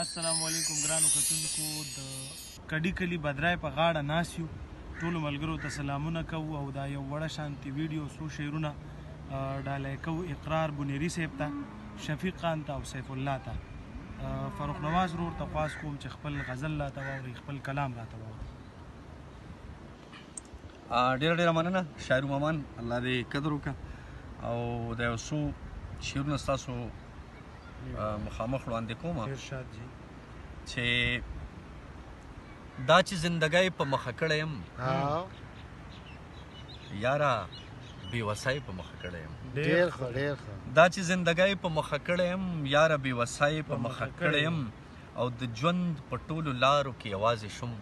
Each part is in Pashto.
السلام علیکم ګرانو کتونکو د کډی کلی بدرای په غاړه ناس یو ټولو ملګرو ته سلامونه کوو او دا یو وړه شانتي ویډیو څو شعرونه ډالۍ کوو اقرار بنیري صاحب ته شفیق خان ته او سیف الله ته فاروق نواز ورور ته خواست کوم چې خپل غزل راته واوري خپل کلام راته واوري. ډېره ډېره مننه شاعر مامان الله دې قدر وکړه او د یو څو شعرونه ستاسو مخامخ وړاندې کوم ارشاد جی چې دا چې زندګۍ په مخه کړی یم یاره بېوسۍ په مخه کړی یم ډېر ښه ډېر ښه دا چې زندګۍ په مخه کړی یم یاره بېوسۍ په مخه کړی یم او د ژوند په ټولو لارو کې یوازې شوم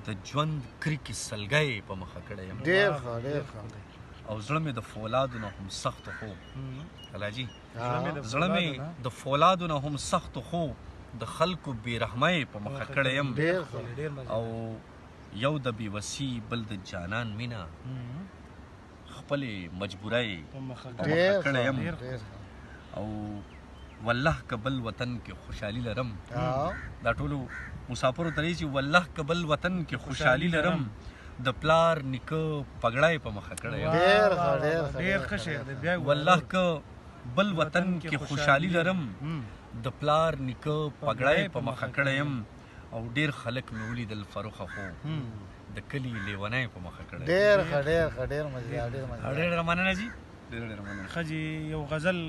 د ژوند کریکې سلګۍ په مخه کړی یم ډېر ښه ډېر ښه او زړه مې د فولادو نه هم سخت خو کلاجي زړه مې د فولادو نه هم سخت خو د خلکو بېرحمۍ په مخه کړی یم او یو د بېوسي بل د جانان مینه خپلې مجبورۍ په مخه کړی یم او والله که بل وطن کې خوشحالي لرم دا ټولو مسافرو ته چې والله که بل وطن کې خوشحالي لرم د پلار نیکه پګړی په مخه کړی یم ډېر ښه شعر دی بیا والله که بل وطن کې خوشحالي لرم د پلار نیکه پګړی په مخه کړی یم او ډېر خلک مې ولیدل فروخه خو د کلي لیونی په مخه کړی ډېر ښه ډېر ښه ډېر مزه ډېر مننه جي ډېر مننه ښه جي یو غزل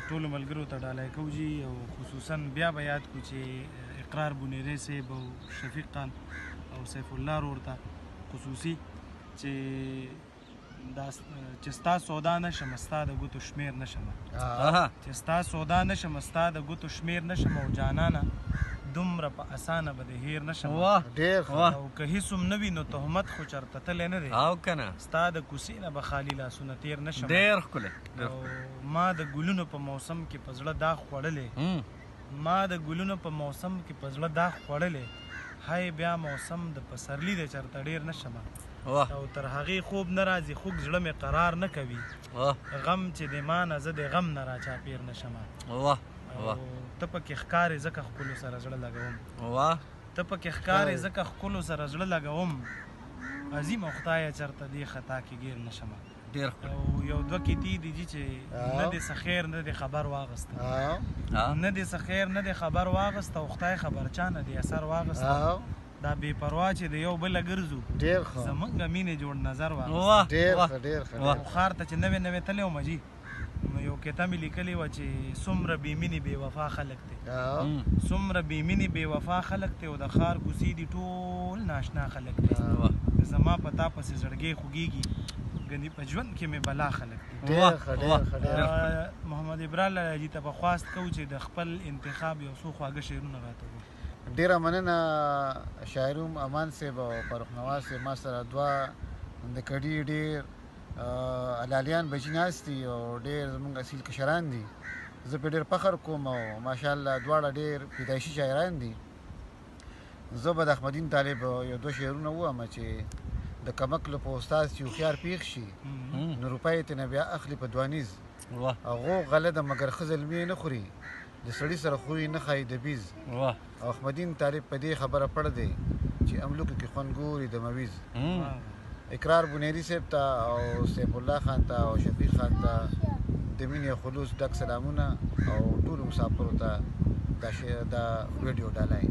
ټولو ملګرو ته ډالۍ کوو جي او خصوصا بیا به یاد کړو چې اقرار بنیری صاحب او شفیق خان او سیف الله ورور ته خصوصي چې ستا سودا نشم ستا د ګوتو شمیر نشم چې ستا سودا نشم ستا د ګوتو شمیر نشم او جانانه دومره په اسانه به د هیر نشم ډېر ښه او که هیڅ هم نه وي نو تهمت خو چېرته تللی نه دی او که نه ستا د کوڅې نه به خالي لاسونه تېر نشم ډېر ښکلی او ما د ګلونو په موسم کې په زړه داغ خوړلی ما د ګلونو په موسم کې په زړه داغ خوړلی هی بیا موسم د پسرلی دی چېرته ډېر نشم او تر هغې خوب نه راځي خوږ زړه مې قرار نه کوي غم چې د ما نه زه د غم نه راچاپېر نشم او ته پکې ښکارې ځکه ښکلو سره زړه لګوم ته پکې ښکارې ځکه ښکلو سره زړه لګوم عظیمه خدایه چېرته دې خطا کې ګیر نشم او یو دوه کیتي دي جي چې نه دې څه خیر نه دې خبر واغسته نه دې څه خیر نه دې خبر واغسته او خدای خبرچا نه دې اثر واغسته دا بې پروا چې د یو بله ګرځو ډېر ښه زمونږ مینې جوړ نظر ډېر ښه ډېر ښه ښار ته چې نوې نوې تللی وم جي نو یو کیته مې لیکلې وه چې څومره بې مینې بې وفا خلک دی څومره بې مینې بې وفا خلک دی او د ښار کوڅې دي ټول ناشنا خلک دی زما په تا پسې زړګی خوږېږي ګنې په ژوند کې مې بلا خلک دي محمد ابرال جي ته به خواست کوو چې د خپل انتخاب یو څو خواږه شعرونه راته ووایي. ډېره مننه شاعروم امان صاحب او فاروق نواز صاحب ما سره دوه د کډي ډېر حلالیان بچي ناست دي او ډېر زموږ اصیل کشران دي زه پرې ډېر فخر کوم او ماشاءالله دواړه ډېر پیدایشي شاعران دي. زه به د احمدین طالب یو دوه شعرونه ووایم چې د کمکلو په استاد چې هوښیار پېښ شي نو روپۍ ترې نه بیا اخلي په دوانیز هغو غله ده مګر ښه زلمې نه خوري د سړي سره خوی نه ښایي د بیز او احمدین طالب په دې خبره پړ دی چې املوکو کې خوند ګوري د مویز. اقرار بنیری صاحب ته او سیف الله خان ته او شفیق خان ته د مینې خلوص ډک سلامونه او ټولو مسافرو ته دا ویډیو ډالۍ.